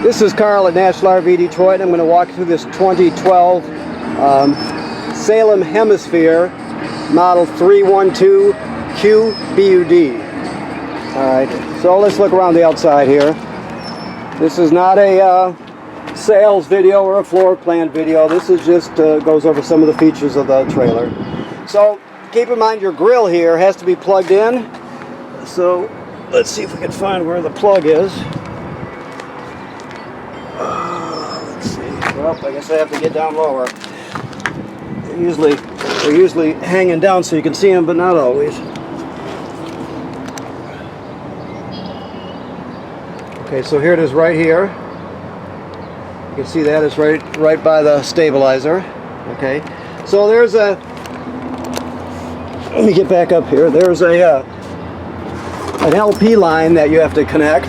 This is Carl at National RV Detroit. I'm going to walk through this 2012 Salem Hemisphere model 312 QBUD. Alright, so let's look around the outside here. This is not a sales video or a floor plan video. This is just goes over some of the features of the trailer. So keep in mind your grill here has to be plugged in. So let's see if we can find where the plug is. Let's see. Well, I guess I have to get down lower. They're usually hanging down so you can see them, but not always. Okay, so here it is right here. You can see that it's right by the stabilizer. Okay, so there's a. Let me get back up here. There's a an LP line that you have to connect.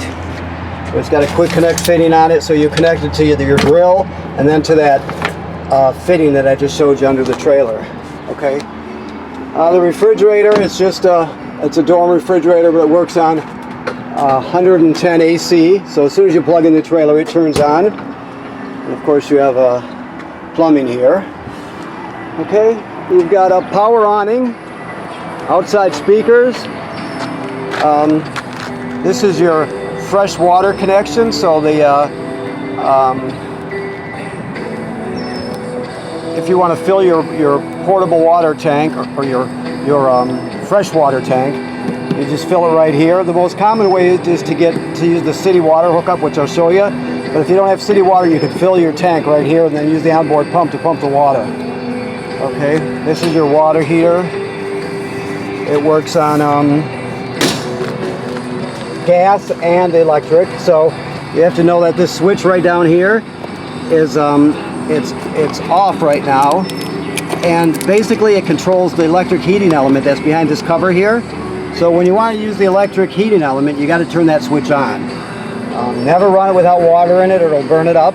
It's got a quick connect fitting on it, so you connect it to your grill and then to that fitting that I just showed you under the trailer. Okay. The refrigerator is just it's a dorm refrigerator, but it works on 110 AC. So as soon as you plug in the trailer, it turns on. And of course, you have plumbing here. Okay. You've got a power awning, outside speakers. This is your fresh water connection, so the if you want to fill your portable water tank or your fresh water tank, you just fill it right here. The most common way is to use the city water hookup, which I'll show you. But if you don't have city water, you can fill your tank right here and then use the onboard pump to pump the water. Okay, this is your water heater. It works on gas and electric, so you have to know that this switch right down here is it's off right now, and basically it controls the electric heating element that's behind this cover here. So when you want to use the electric heating element, you got to turn that switch on. Never run it without water in it or it'll burn it up.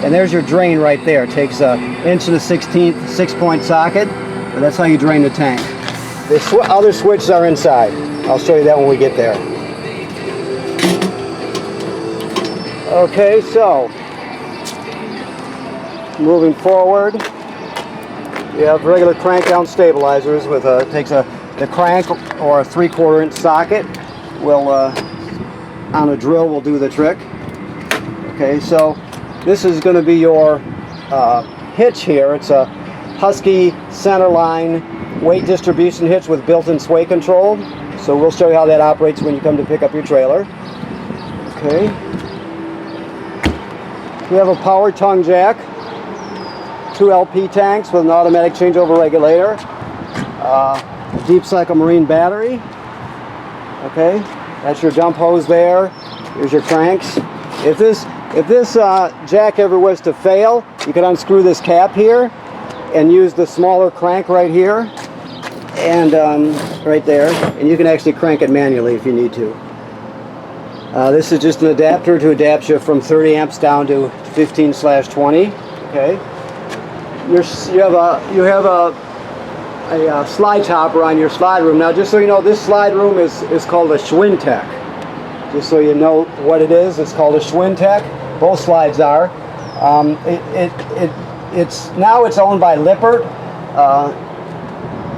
And there's your drain right there. It takes an 1/16" 6-point socket, but that's how you drain the tank. The other switches are inside. I'll show you that when we get there. Okay, so moving forward, you have regular crank down stabilizers with the crank or a 3/4 inch socket will on a drill will do the trick. Okay, so this is going to be your hitch here. It's a Husky centerline weight distribution hitch with built-in sway control. So we'll show you how that operates when you come to pick up your trailer. Okay. We have a power tongue jack, 2 LP tanks with an automatic changeover regulator, a deep cycle marine battery. Okay, that's your dump hose there. Here's your cranks. If this jack ever was to fail, you can unscrew this cap here and use the smaller crank right here and right there, and you can actually crank it manually if you need to. This is just an adapter to adapt you from 30 amps down to 15/20. Okay. You have a slide topper on your slide room. Now, just so you know, this slide room is called a Schwintek. Just so you know what it is, it's called a Schwintek. Both slides are. It's owned by Lippert,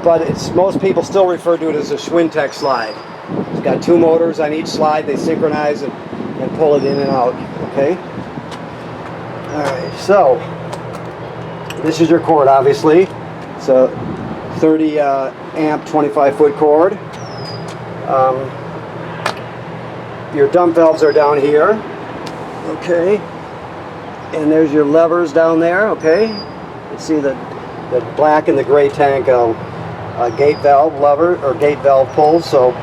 but most people still refer to it as a Schwintek slide. It's got 2 motors on each slide. They synchronize and pull it in and out. Okay. All right. So this is your cord, obviously. It's a 30 amp, 25-foot cord. Your dump valves are down here. Okay. And there's your levers down there. Okay. You see the black and the gray tank gate valve lever or gate valve pulls. So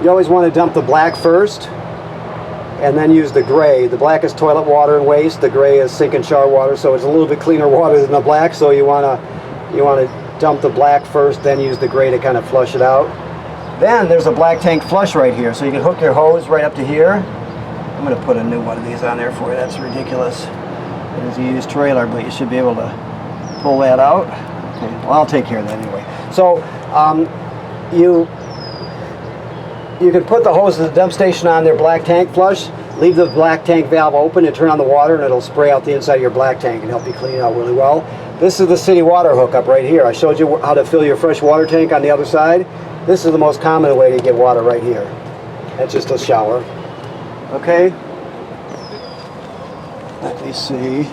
you always want to dump the black first and then use the gray. The black is toilet water and waste. The gray is sink and shower water, so it's a little bit cleaner water than the black. So you want to dump the black first, then use the gray to kind of flush it out. Then there's a black tank flush right here, so you can hook your hose right up to here. I'm going to put a new one of these on there for you. That's ridiculous. It is a used trailer, but you should be able to pull that out. Okay, well, I'll take care of that anyway. So you can put the hose of the dump station on their black tank flush, leave the black tank valve open and turn on the water, and it'll spray out the inside of your black tank and help you clean it out really well. This is the city water hookup right here. I showed you how to fill your fresh water tank on the other side. This is the most common way to get water right here. That's just a shower. Okay? Let me see.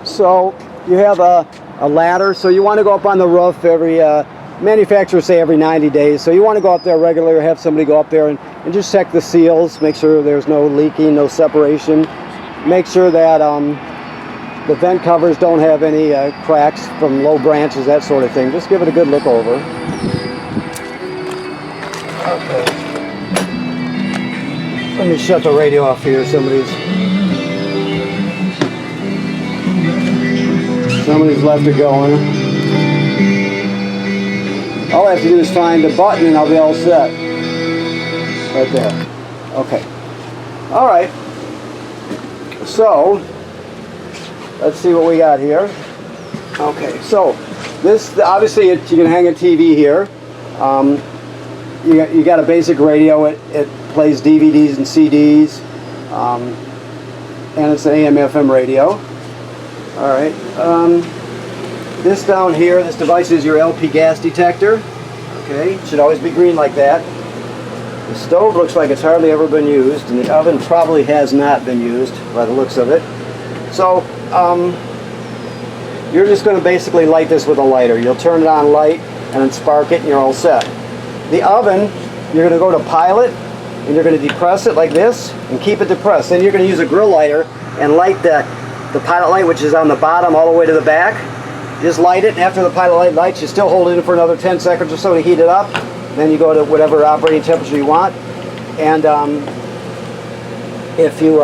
So you have a ladder, so you want to go up on the roof every, manufacturers say every 90 days, so you want to go up there regularly or have somebody go up there and just check the seals, make sure there's no leaking, no separation. Make sure that the vent covers don't have any cracks from low branches, that sort of thing. Just give it a good look over. Okay. Let me shut the radio off here. Somebody's left it going. All I have to do is find the button and I'll be all set. Right there. Okay. All right. So, let's see what we got here. Okay, so this, obviously you can hang a TV here. You got a basic radio. It plays DVDs and CDs. And it's an AM/FM radio. All right. This down here, this device is your LP gas detector. Okay, it should always be green like that. The stove looks like it's hardly ever been used, and the oven probably has not been used by the looks of it. So, you're just going to basically light this with a lighter. You'll turn it on light and then spark it and you're all set. The oven, you're going to go to pilot and you're going to depress it like this and keep it depressed. Then you're going to use a grill lighter and light the pilot light, which is on the bottom all the way to the back. Just light it, and after the pilot light lights, you still hold it in for another 10 seconds or so to heat it up. Then you go to whatever operating temperature you want. And if you,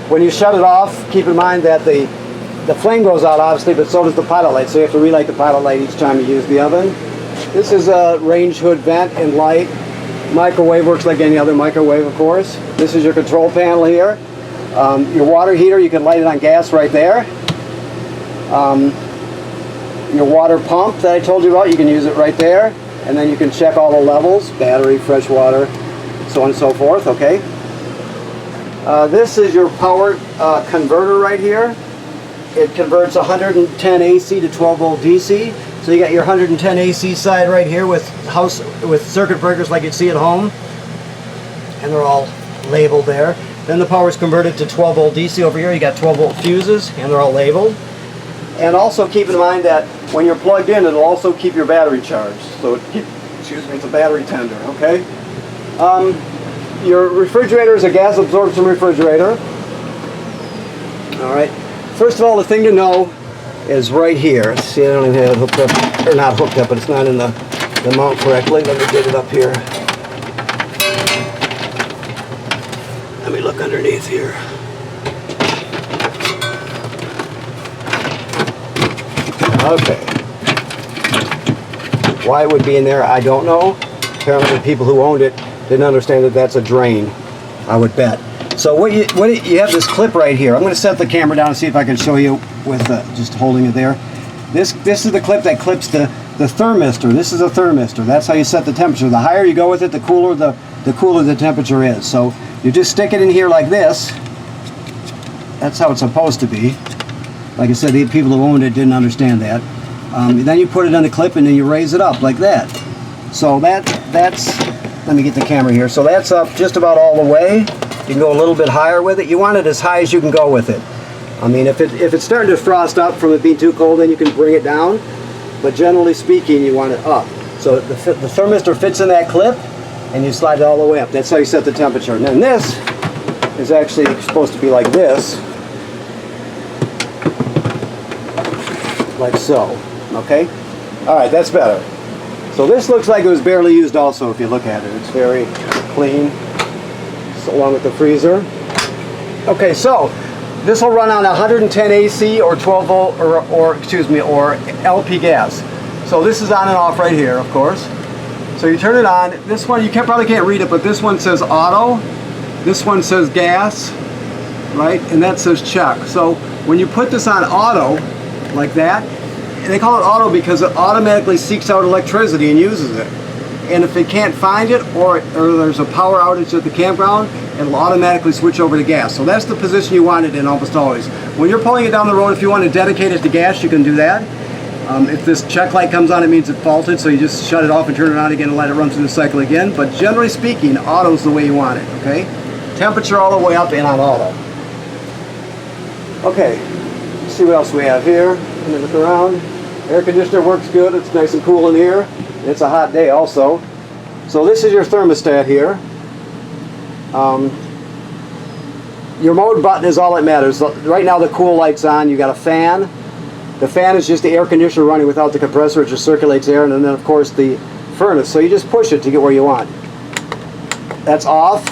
when you shut it off, keep in mind that the flame goes out obviously, but so does the pilot light. So you have to relight the pilot light each time you use the oven. This is a range hood vent and light. Microwave works like any other microwave, of course. This is your control panel here. Your water heater, you can light it on gas right there. Your water pump that I told you about, you can use it right there. And then you can check all the levels, battery, fresh water, so on and so forth, okay? This is your power converter right here. It converts 110 AC to 12 volt DC. So you got your 110 AC side right here with circuit breakers like you'd see at home. And they're all labeled there. Then the power is converted to 12 volt DC over here. You got 12 volt fuses and they're all labeled. And also keep in mind that when you're plugged in, it'll also keep your battery charged. So it's a battery tender, okay? Your refrigerator is a gas absorption refrigerator. All right. First of all, the thing to know is right here. See, I don't even have it hooked up, or not hooked up, but it's not in the mount correctly. Let me get it up here. Let me look underneath here. Okay. Why it would be in there, I don't know. Apparently the people who owned it didn't understand that that's a drain, I would bet. So you have this clip right here. I'm going to set the camera down and see if I can show you with just holding it there. This is the clip that clips the thermistor. This is a thermistor. That's how you set the temperature. The higher you go with it, the cooler the temperature is. So you just stick it in here like this. That's how it's supposed to be. Like I said, the people who owned it didn't understand that. Then you put it on the clip and then you raise it up like that. So that's, let me get the camera here. So that's up just about all the way. You can go a little bit higher with it. You want it as high as you can go with it. I mean, if it's starting to frost up from it being too cold, then you can bring it down. But generally speaking, you want it up. So the thermistor fits in that clip and you slide it all the way up. That's how you set the temperature. And then this is actually supposed to be like this. Like so, okay? All right, that's better. So this looks like it was barely used also if you look at it. It's very clean, so along with the freezer. Okay, so this will run on 110 AC or 12 volt or LP gas. So this is on and off right here, of course. So you turn it on. This one, you probably can't read it, but this one says auto. This one says gas, right? And that says check. So when you put this on auto, like that, they call it auto because it automatically seeks out electricity and uses it. and if it can't find it, or there's a power outage at the campground, it'll automatically switch over to gas. So that's the position you want it in almost always. When you're pulling it down the road, if you want to dedicate it to gas, you can do that. If this check light comes on, it means it faulted, so you just shut it off and turn it on again and let it run through the cycle again. But generally speaking, auto's the way you want it, okay? Temperature all the way up and on auto. Okay, let's see what else we have here. Let me look around. Air conditioner works good. It's nice and cool in here. It's a hot day also. So this is your thermostat here. Your mode button is all that matters. Right now the cool light's on. You got a fan. The fan is just the air conditioner running without the compressor. It just circulates air, and then of course the furnace. So you just push it to get where you want. That's off,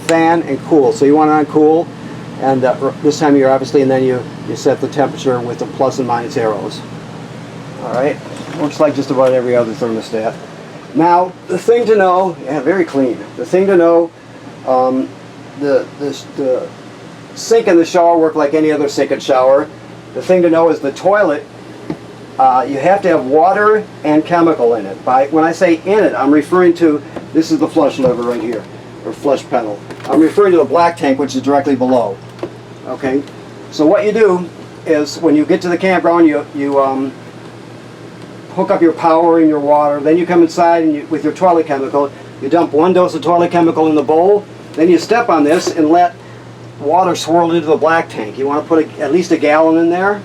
fan, and cool. So you want it on cool, and this time of year obviously, and then you set the temperature with the plus and minus arrows. All right, looks like just about every other thermostat. Now the thing to know, yeah, very clean. The thing to know, the sink and the shower work like any other sink and shower. The thing to know is the toilet, you have to have water and chemical in it. When I say in it, I'm referring to, this is the flush lever right here, or flush pedal. I'm referring to the black tank, which is directly below. Okay, so what you do is when you get to the campground, you hook up your power and your water, then you come inside and with your toilet chemical, you dump 1 dose of toilet chemical in the bowl, then you step on this and let water swirl into the black tank. You want to put at least a gallon in there.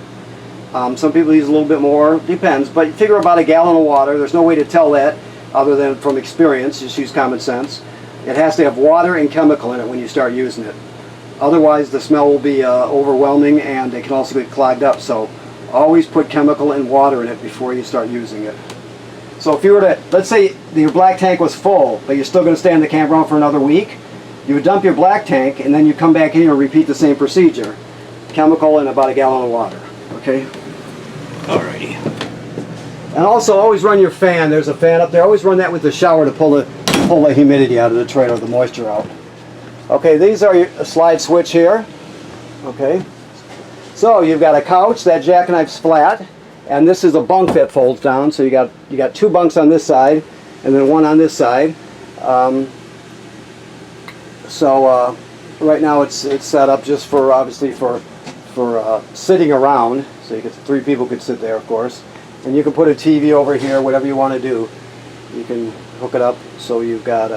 Some people use a little bit more, depends, but figure about a gallon of water. There's no way to tell that other than from experience. Just use common sense. It has to have water and chemical in it when you start using it. Otherwise the smell will be overwhelming, and it can also get clogged up. So always put chemical and water in it before you start using it. So if you were to, let's say your black tank was full, but you're still going to stay in the campground for another week, you would dump your black tank, and then you come back in here and repeat the same procedure. Chemical and about a gallon of water. Okay? Alrighty. And also always run your fan. There's a fan up there. Always run that with the shower to pull the humidity out of the trailer, the moisture out. Okay, these are your slide switch here. Okay. So you've got a couch. That jackknife's flat, and this is a bunk that folds down. So you got 2 bunks on this side, and then 1 on this side. So right now it's set up just for obviously for sitting around. So 3 people could sit there, of course, and you can put a TV over here, whatever you want to do. You can hook it up so you've got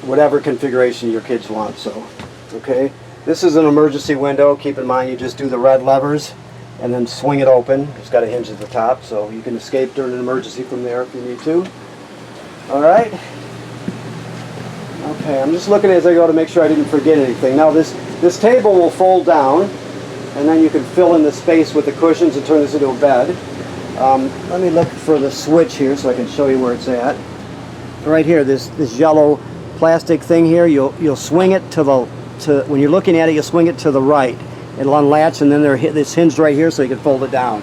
whatever configuration your kids want. So okay, this is an emergency window. Keep in mind you just do the red levers and then swing it open. It's got a hinge at the top, so you can escape during an emergency from there if you need to. All right. Okay, I'm just looking as I go to make sure I didn't forget anything. Now this table will fold down, and then you can fill in the space with the cushions and turn this into a bed. Let me look for the switch here so I can show you where it's at. Right here, this yellow plastic thing here, you'll swing it when you're looking at it, you'll swing it to the right. It'll unlatch, and then it's hinged right here so you can fold it down.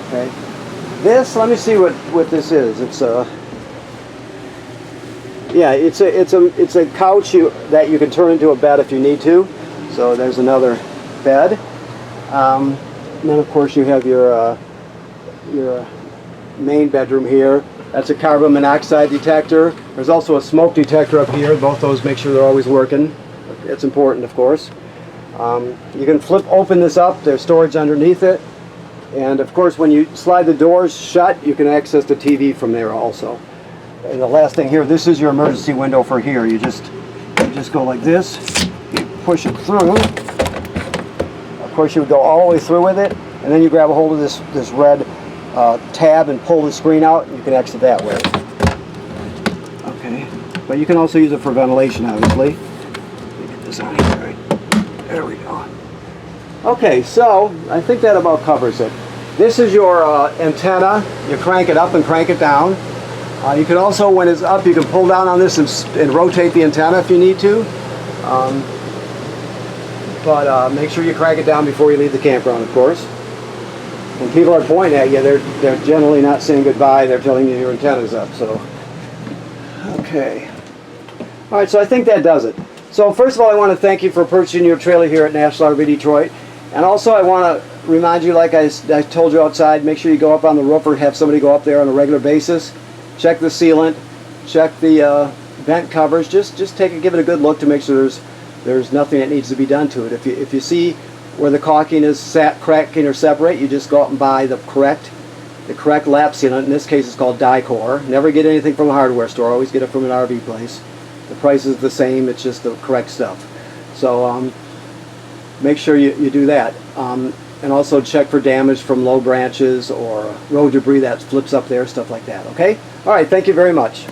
Okay. This, let me see what this is. It's a yeah, it's a couch that you can turn into a bed if you need to. So there's another bed. And then of course you have your main bedroom here. That's a carbon monoxide detector. There's also a smoke detector up here. Both those, make sure they're always working. It's important, of course. You can flip open this up. There's storage underneath it. And of course when you slide the doors shut, you can access the TV from there also. And the last thing here, this is your emergency window for here. You just go like this, you push it through. Of course you would go all the way through with it, and then you grab a hold of this red tab and pull the screen out, and you can exit that way. Okay, but you can also use it for ventilation, obviously. Let me get this on here, right? There we go. Okay, so I think that about covers it. This is your antenna. You crank it up and crank it down. You can also, when it's up, you can pull down on this and rotate the antenna if you need to. But make sure you crank it down before you leave the campground, of course. When people are pointing at you, they're generally not saying goodbye. They're telling you your antenna's up. So, okay. All right, so I think that does it. So first of all, I want to thank you for purchasing your trailer here at National RV Detroit. And also I want to remind you, like I told you outside, make sure you go up on the roof or have somebody go up there on a regular basis. check the sealant, check the vent covers. Just give it a good look to make sure there's nothing that needs to be done to it. If you see where the caulking is cracking or separate, you just go out and buy the correct lap sealant. In this case, it's called Dicor. Never get anything from a hardware store. Always get it from an RV place. The price is the same. It's just the correct stuff. So make sure you do that. And also check for damage from low branches or road debris that flips up there, stuff like that. Okay? All right. Thank you very much.